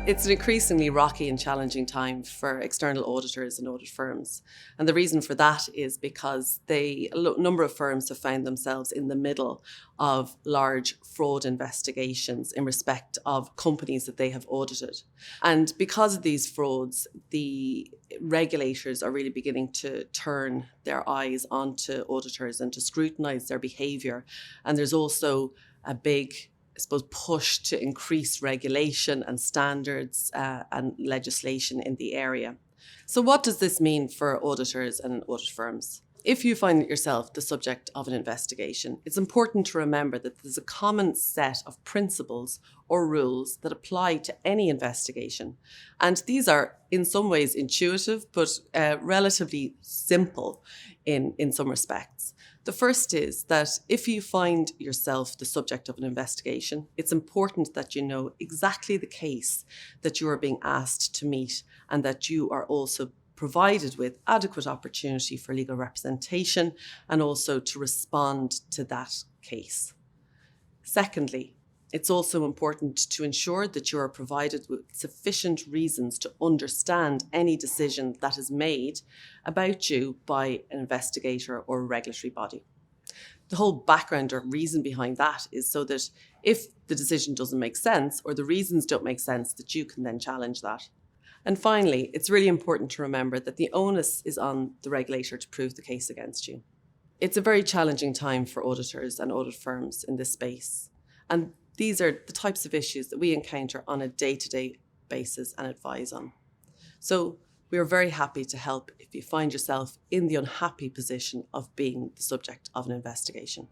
It's an increasingly rocky and challenging time for external auditors and audit firms. And the reason for that is because a number of firms have found themselves in the middle of large fraud investigations in respect of companies that they have audited. And because of these frauds, the regulators are really beginning to turn their eyes onto auditors and to scrutinise their behaviour. And there's also a big push to increase regulation and standards and legislation in the area. So what does this mean for auditors and audit firms? If you find yourself the subject of an investigation, it's important to remember that there's a common set of principles or rules that apply to any investigation. And these are in some ways intuitive, but relatively simple in some respects. The first is that if you find yourself the subject of an investigation, it's important that you know exactly the case that you are being asked to meet and that you are also provided with adequate opportunity for legal representation and also to respond to that case. Secondly, it's also important to ensure that you are provided with sufficient reasons to understand any decision that is made about you by an investigator or a regulatory body. The whole background or reason behind that is so that if the decision doesn't make sense or the reasons don't make sense, that you can then challenge that. And finally, it's really important to remember that the onus is on the regulator to prove the case against you. It's a very challenging time for auditors and audit firms in this space. And these are the types of issues that we encounter on a day-to-day basis and advise on. So we are very happy to help if you find yourself in the unhappy position of being the subject of an investigation.